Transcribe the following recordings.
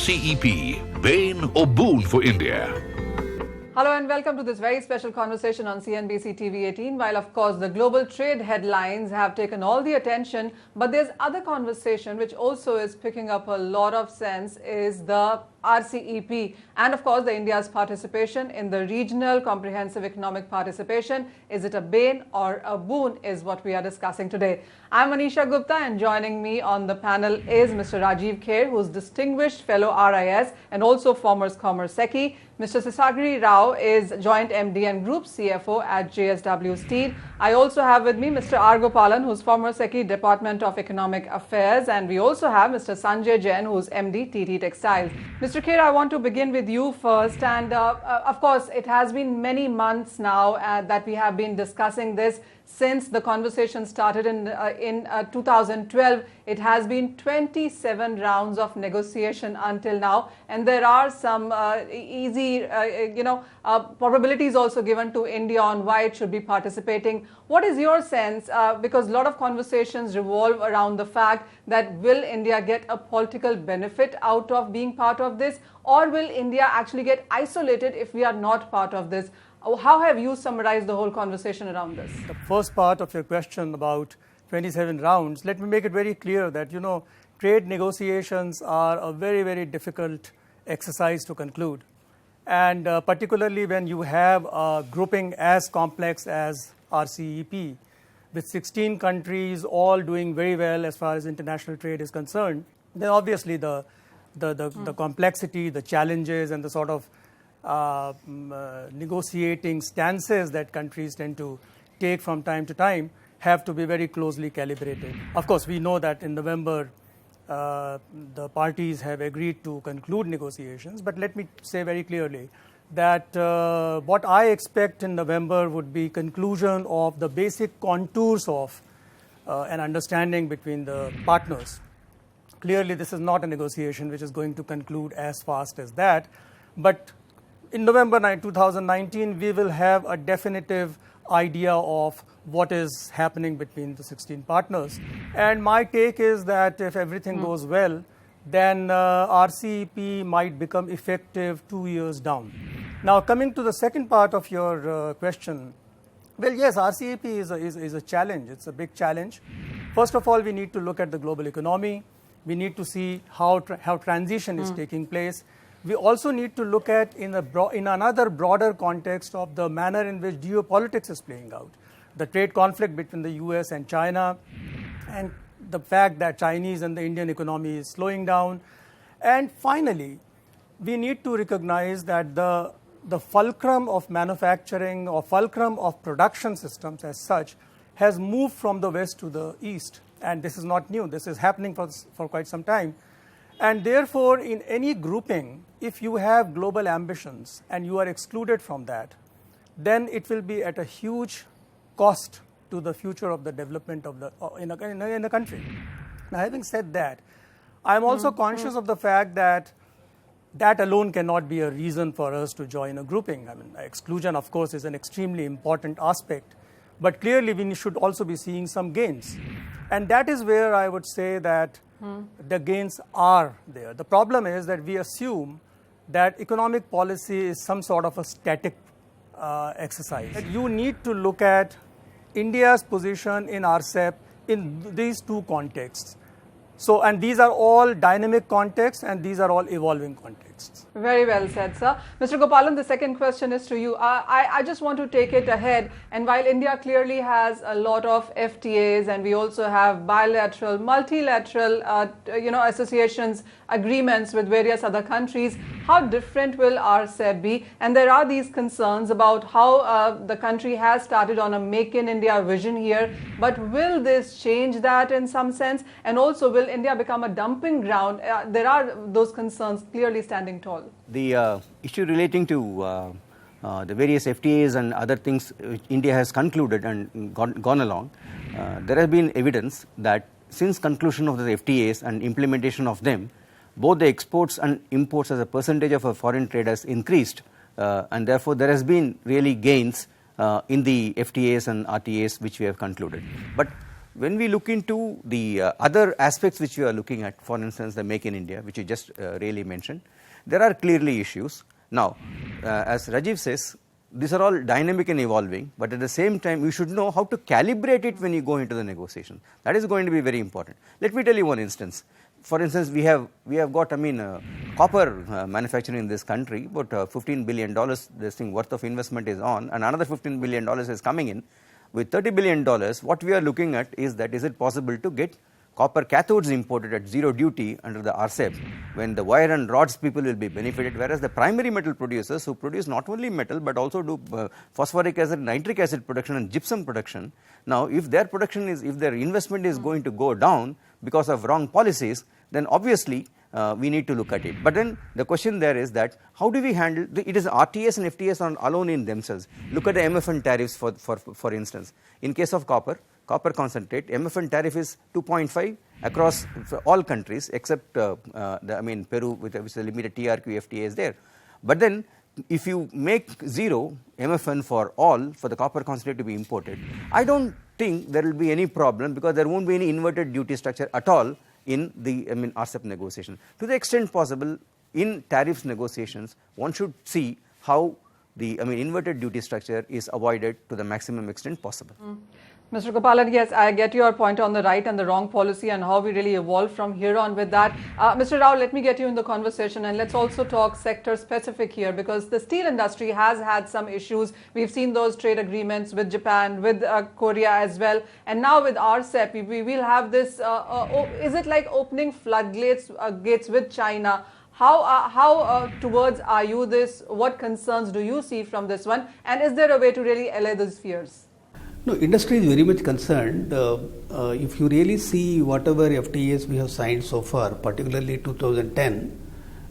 RCEP, Bane or Boon for India. Hello and welcome to this very special conversation on CNBC TV 18. While of course the global trade headlines have taken all the attention, but there's other conversation which also is picking up a lot of sense is the RCEP and of course the India's participation in the regional comprehensive economic participation. Is it a bane or a boon is what we are discussing today. I'm Manisha Gupta and joining me on the panel is Mr. Rajiv Kher, who's distinguished fellow RIS and also former Commerce Secretary. Mr. Sesagiri Rao is Joint MD and Group CFO at JSW Steel. I also have with me Mr. R. Gopalan, who's former Secretary, Department of Economic Affairs, and we also have Mr. Sanjay Jain, who's MD, TT Textiles. Mr. Kher, I want to begin with you first, and of course, it has been many months now that we have been discussing this. Since the conversation started in 2012, it has been 27 rounds of negotiation until now, and there are some easy, probabilities also given to India on why it should be participating. What is your sense? Because a lot of conversations revolve around the fact that will India get a political benefit out of being part of this, or will India actually get isolated if we are not part of this? How have you summarized the whole conversation around this? The first part of your question about 27 rounds, let me make it very clear that, trade negotiations are a very, very difficult exercise to conclude. And particularly when you have a grouping as complex as RCEP, with 16 countries all doing very well as far as international trade is concerned, then obviously the complexity, the challenges, and the sort of negotiating stances that countries tend to take from time to time have to be very closely calibrated. Of course, we know that in November, the parties have agreed to conclude negotiations, but let me say very clearly that what I expect in November would be conclusion of the basic contours of an understanding between the partners. Clearly, this is not a negotiation which is going to conclude as fast as that, but in November 2019, we will have a definitive idea of what is happening between the 16 partners. And my take is that if everything goes well, then RCEP might become effective 2 years down. Now, coming to the second part of your question, well, yes, RCEP is a challenge. It's a big challenge. First of all, we need to look at the global economy. We need to see how transition is taking place. We also need to look at in another broader context of the manner in which geopolitics is playing out. The trade conflict between the US and China, and the fact that Chinese and the Indian economy is slowing down. And finally, we need to recognize that the fulcrum of manufacturing or fulcrum of production systems as such has moved from the west to the east. And this is not new. This is happening for quite some time. And therefore, in any grouping, if you have global ambitions and you are excluded from that, then it will be at a huge cost to the future of the development of in a country. Now, having said that, I am also conscious of the fact that alone cannot be a reason for us to join a grouping. I mean, exclusion, of course, is an extremely important aspect, but clearly we should also be seeing some gains. And that is where I would say that the gains are there. The problem is that we assume that economic policy is some sort of a static exercise. That you need to look at India's position in RCEP in these two contexts. So, and these are all dynamic contexts and these are all evolving contexts. Very well said, sir. Mr. Gopalan, the second question is to you. I just want to take it ahead. And while India clearly has a lot of FTAs and we also have bilateral, multilateral, associations, agreements with various other countries, how different will RCEP be? And there are these concerns about how the country has started on a Make in India vision here. But will this change that in some sense? And also, will India become a dumping ground? There are those concerns clearly standing tall. The issue relating to the various FTAs and other things which India has concluded and gone along, there has been evidence that since conclusion of the FTAs and implementation of them, both the exports and imports as a percentage of our foreign trade has increased, and therefore there has been really gains in the FTAs and RTAs which we have concluded. But when we look into the other aspects which you are looking at, for instance, the Make in India, which you just really mentioned, there are clearly issues. Now, as Rajiv says, these are all dynamic and evolving, but at the same time, you should know how to calibrate it when you go into the negotiation. That is going to be very important. Let me tell you one instance. For instance, we have got, copper manufacturing in this country, about $15 billion this thing worth of investment is on, and another $15 billion is coming in. With $30 billion, what we are looking at is that is it possible to get copper cathodes imported at zero duty under the RCEP, when the wire and rods people will be benefited, whereas the primary metal producers who produce not only metal but also do phosphoric acid, nitric acid production and gypsum production. Now, if their investment is going to go down because of wrong policies, then obviously we need to look at it. But then the question there is that how do we handle it is RTS and FTAs on alone in themselves. Look at the MFN tariffs for instance. In case of copper concentrate, MFN tariff is 2.5 across all countries except Peru, which is a limited TRQ FTA is there. But then if you make zero MFN for all for the copper concentrate to be imported, I don't think there will be any problem, because there won't be any inverted duty structure at all in the RCEP negotiation. To the extent possible, in tariffs negotiations, one should see how the inverted duty structure is avoided to the maximum extent possible. Mr. Gopalan, yes, I get your point on the right and the wrong policy and how we really evolve from here on with that. Mr. Rao, let me get you in the conversation, and let's also talk sector specific here, because the steel industry has had some issues. We've seen those trade agreements with Japan, with Korea as well, and now with RCEP, we will have this, is it like opening floodgates gates with China? How towards are you this? What concerns do you see from this one? And is there a way to really allay those fears? No, industry is very much concerned. If you really see whatever FTAs we have signed so far, particularly 2010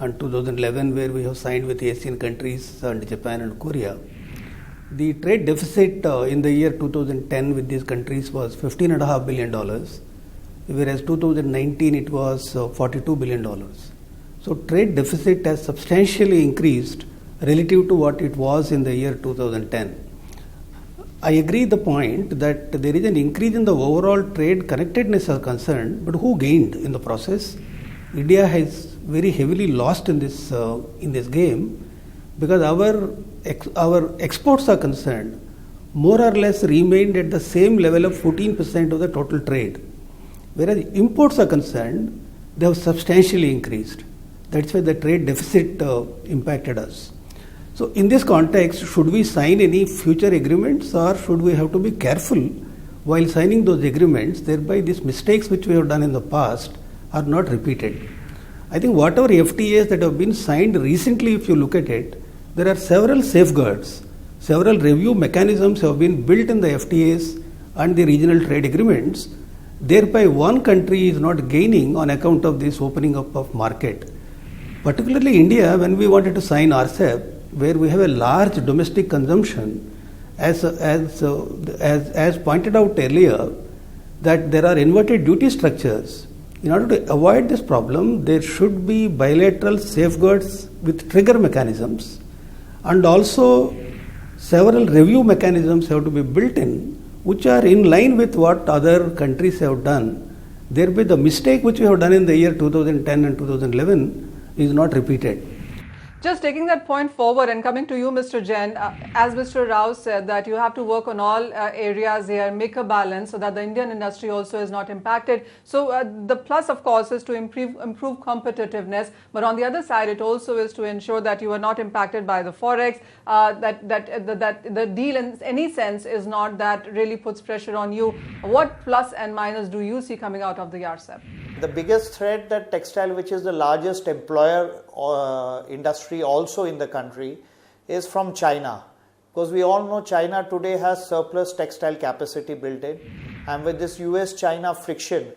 and 2011, where we have signed with Asian countries and Japan and Korea, the trade deficit in the year 2010 with these countries was $15.5 billion, whereas 2019 it was $42 billion. So trade deficit has substantially increased relative to what it was in the year 2010. I agree the point that there is an increase in the overall trade connectedness are concerned, but who gained in the process? India has very heavily lost in this game, because our exports are concerned more or less remained at the same level of 14% of the total trade, whereas imports are concerned, they have substantially increased. That's why the trade deficit impacted us. So in this context, should we sign any future agreements, or should we have to be careful while signing those agreements, thereby these mistakes which we have done in the past are not repeated? I think whatever FTAs that have been signed recently, if you look at it, there are several safeguards, several review mechanisms have been built in the FTAs and the regional trade agreements. Thereby one country is not gaining on account of this opening up of market. Particularly India, when we wanted to sign RCEP, where we have a large domestic consumption, as pointed out earlier, that there are inverted duty structures. In order to avoid this problem, there should be bilateral safeguards with trigger mechanisms, and also several review mechanisms have to be built in, which are in line with what other countries have done. Thereby the mistake which we have done in the year 2010 and 2011 is not repeated. Just taking that point forward and coming to you, Mr. Jain, as Mr. Rao said, that you have to work on all areas here, make a balance so that the Indian industry also is not impacted. So the plus, of course, is to improve competitiveness. But on the other side, it also is to ensure that you are not impacted by the forex, that the deal in any sense is not that really puts pressure on you. What plus and minus do you see coming out of the RCEP? The biggest threat that textile, which is the largest employer industry also in the country, is from China. Because we all know China today has surplus textile capacity built in. And with this US-China friction,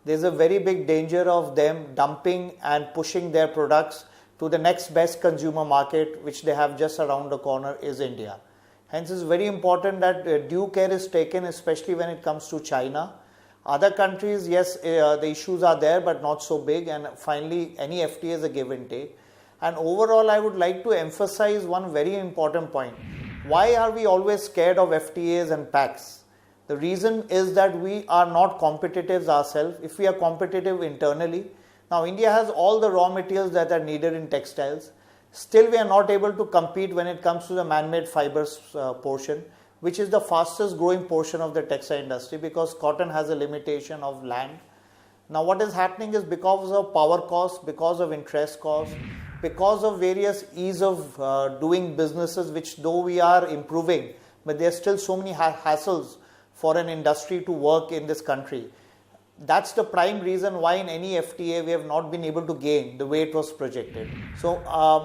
there's a very big danger of them dumping and pushing their products to the next best consumer market, which they have just around the corner, is India. Hence, it's very important that due care is taken, especially when it comes to China. Other countries, yes, the issues are there, but not so big. And finally, any FTA is a give and take. And overall, I would like to emphasize one very important point. Why are we always scared of FTAs and pacts? The reason is that we are not competitive ourselves. If we are competitive internally, now India has all the raw materials that are needed in textiles. Still, we are not able to compete when it comes to the man-made fibers portion, which is the fastest growing portion of the textile industry, because cotton has a limitation of land. Now what is happening is, because of power costs, because of interest costs, because of various ease of doing businesses, which though we are improving, but there are still so many hassles for an industry to work in this country. That's the prime reason why in any FTA we have not been able to gain the way it was projected. So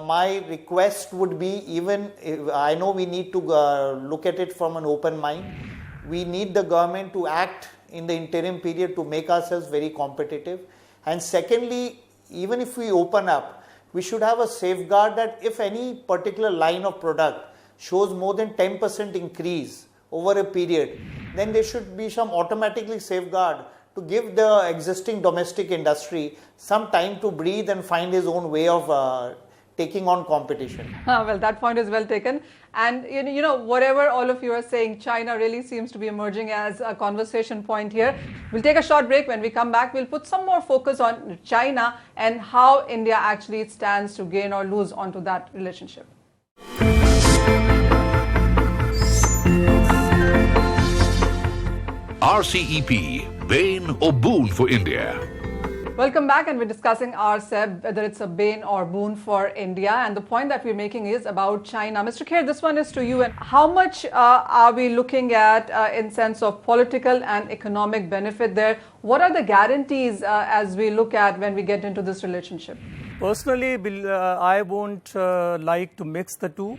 my request would be, even if I know we need to look at it from an open mind, we need the government to act in the interim period to make ourselves very competitive. And secondly, even if we open up, we should have a safeguard that if any particular line of product shows more than 10% increase over a period, then there should be some automatically safeguard to give the existing domestic industry some time to breathe and find his own way of taking on competition. Well, that point is well taken. And you know, whatever all of you are saying, China really seems to be emerging as a conversation point here. We'll take a short break. When we come back, we'll put some more focus on China and how India actually stands to gain or lose onto that relationship. RCEP, Bane or Boon for India? Welcome back, and we're discussing RCEP, whether it's a bane or boon for India. And the point that we're making is about China. Mr. Kher, this one is to you. And how much are we looking at in sense of political and economic benefit there? What are the guarantees as we look at when we get into this relationship? Personally, I won't like to mix the two,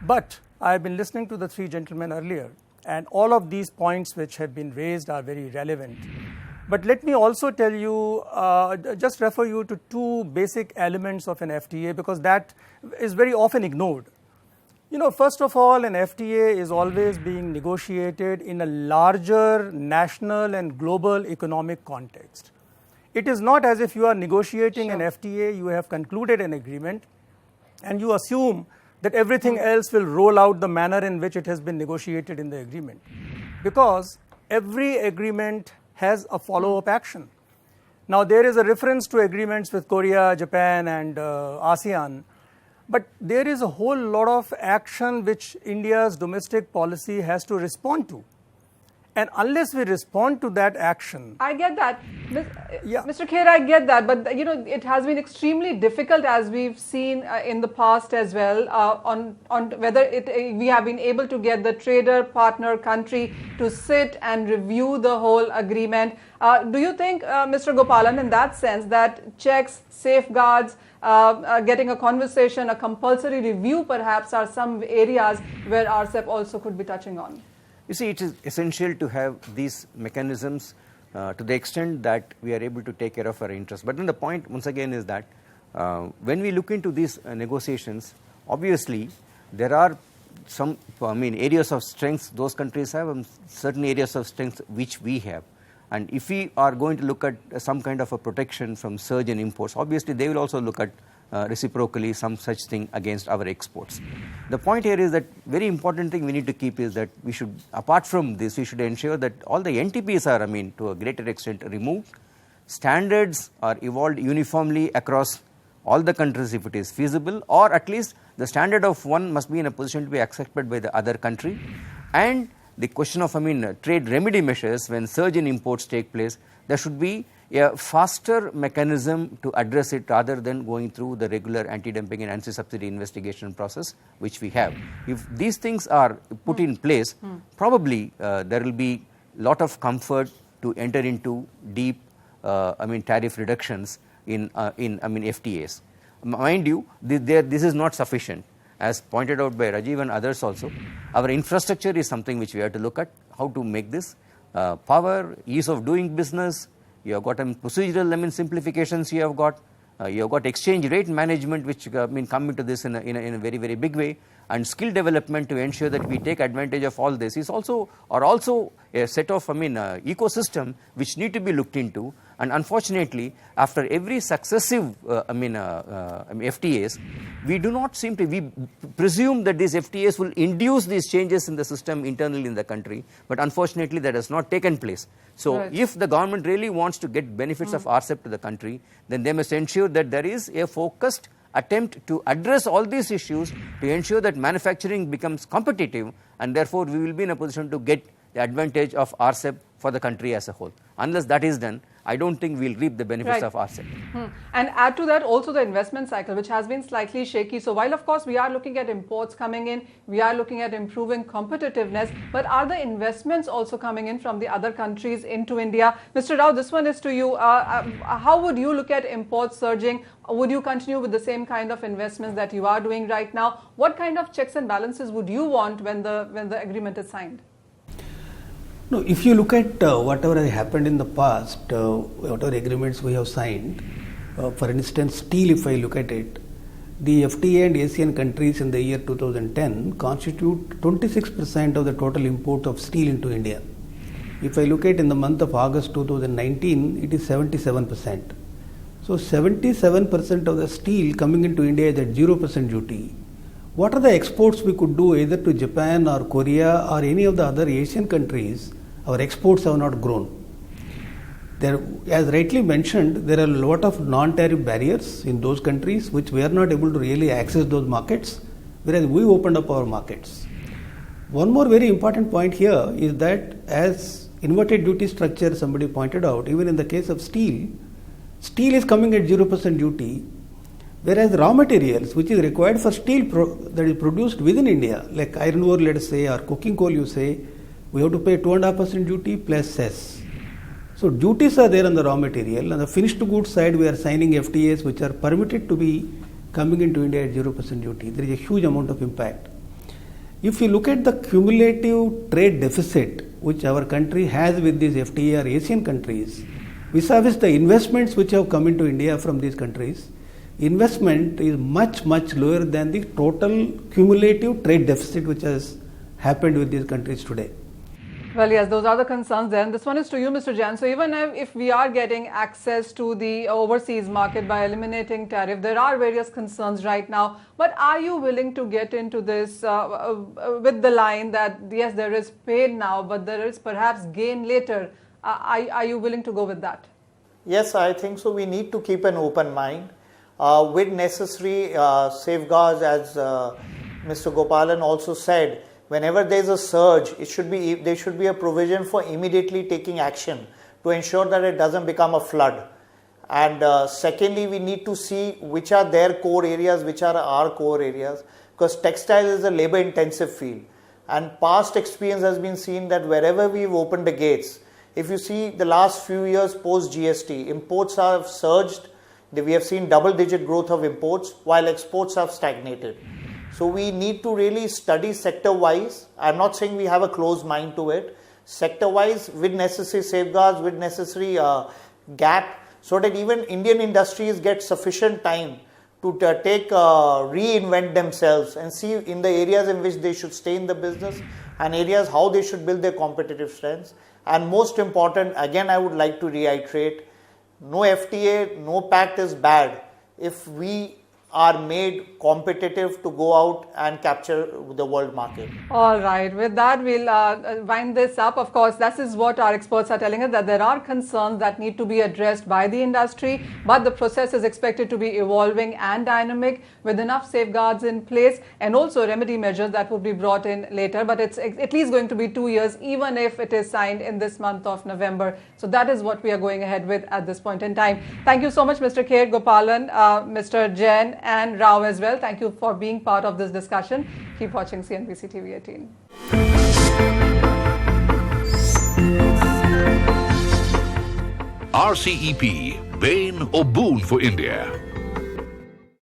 but I've been listening to the three gentlemen earlier, and all of these points which have been raised are very relevant. But let me also tell you, just refer you to two basic elements of an FTA, because that is very often ignored. You know, first of all, an FTA is always being negotiated in a larger national and global economic context. It is not as if you are negotiating an FTA, you have concluded an agreement, and you assume that everything else will roll out the manner in which it has been negotiated in the agreement. Because every agreement has a follow-up action. Now, there is a reference to agreements with Korea, Japan, and ASEAN, but there is a whole lot of action which India's domestic policy has to respond to. And unless we respond to that action... I get that. Yeah. Mr. Kher, I get that. But, you know, it has been extremely difficult, as we've seen in the past as well, on whether we have been able to get the trader partner country to sit and review the whole agreement. Do you think, Mr. Gopalan, in that sense, that checks, safeguards, getting a conversation, a compulsory review perhaps, are some areas where RCEP also could be touching on? You see, it is essential to have these mechanisms to the extent that we are able to take care of our interests. But then the point, once again, is that when we look into these negotiations, obviously there are some areas of strengths those countries have, and certain areas of strength which we have. And if we are going to look at some kind of a protection from surge in imports, obviously they will also look at reciprocally some such thing against our exports. The point here is that very important thing we need to keep is that we should, apart from this, we should ensure that all the NTPs are, to a greater extent removed. Standards are evolved uniformly across all the countries if it is feasible, or at least the standard of one must be in a position to be accepted by the other country. And the question of, trade remedy measures when surge in imports take place, there should be a faster mechanism to address it rather than going through the regular anti-dumping and anti-subsidy investigation process which we have. If these things are put in place, probably there will be lot of comfort to enter into deep tariff reductions in FTAs. Mind you, this is not sufficient. As pointed out by Rajiv and others also, our infrastructure is something which we have to look at, how to make this power, ease of doing business. You have got procedural simplifications. You have got exchange rate management, which come into this in a very, very big way. and skill development to ensure that we take advantage of all this is also a set of ecosystem which need to be looked into. And unfortunately, after every successive FTAs, we do not seem to, we presume that these FTAs will induce these changes in the system internally in the country, but unfortunately that has not taken place. So right. If the government really wants to get benefits of RCEP to the country, then they must ensure that there is a focused attempt to address all these issues to ensure that manufacturing becomes competitive, and therefore we will be in a position to get the advantage of RCEP for the country as a whole. Unless that is done, I don't think we'll reap the benefits right. of RCEP. And add to that also the investment cycle, which has been slightly shaky. So while of course we are looking at imports coming in, we are looking at improving competitiveness, but are the investments also coming in from the other countries into India? Mr. Rao, this one is to you. How would you look at imports surging? Would you continue with the same kind of investments that you are doing right now? What kind of checks and balances would you want when the agreement is signed? No, if you look at whatever has happened in the past, whatever agreements we have signed, for instance, steel, if I look at it, the FTA and ASEAN countries in the year 2010 constitute 26% of the total import of steel into India. If I look at in the month of August 2019, it is 77%. So 77% of the steel coming into India is at 0% duty. What are the exports we could do either to Japan or Korea or any of the other Asian countries? Our exports have not grown. There, as rightly mentioned, there are a lot of non-tariff barriers in those countries which we are not able to really access those markets, whereas we opened up our markets. One more very important point here is that as inverted duty structure somebody pointed out, even in the case of steel, steel is coming at 0% duty, whereas raw materials which is required for steel that is produced within India, like iron ore, let us say, or coking coal, you say, we have to pay 2.5% duty plus cess. So duties are there on the raw material. On the finished goods side, we are signing FTAs which are permitted to be coming into India at 0% duty. There is a huge amount of impact. If you look at the cumulative trade deficit which our country has with these FTA or Asian countries, vis-a-vis the investments which have come into India from these countries, investment is much, much lower than the total cumulative trade deficit which has happened with these countries today. Well, yes, those are the concerns then. This one is to you, Mr. Jain. So even if we are getting access to the overseas market by eliminating tariff, there are various concerns right now. But are you willing to get into this with the line that, yes, there is pain now, but there is perhaps gain later? Are you willing to go with that? Yes, I think so. We need to keep an open mind with necessary safeguards, as Mr. Gopalan also said. Whenever there is a surge, there should be a provision for immediately taking action to ensure that it doesn't become a flood. And secondly, we need to see which are their core areas, which are our core areas, because textile is a labor intensive field. And past experience has been seen that wherever we've opened the gates, if you see the last few years post GST, imports have surged. We have seen double-digit growth of imports while exports have stagnated. So we need to really study sector-wise. I'm not saying we have a closed mind to it. Sector-wise, with necessary safeguards, with necessary gap, so that even Indian industries get sufficient time to reinvent themselves and see in the areas in which they should stay in the business and areas how they should build their competitive strengths. And most important, again, I would like to reiterate, no FTA, no pact is bad if we are made competitive to go out and capture the world market. All right. With that, we'll wind this up. Of course, this is what our experts are telling us, that there are concerns that need to be addressed by the industry, but the process is expected to be evolving and dynamic with enough safeguards in place and also remedy measures that will be brought in later. But it's at least going to be 2 years, even if it is signed in this month of November. So that is what we are going ahead with at this point in time. Thank you so much, Mr. K. Gopalan, Mr. Jain, and Rao as well. Thank you for being part of this discussion. Keep watching CNBC TV 18. RCEP, Bane or Boon for India.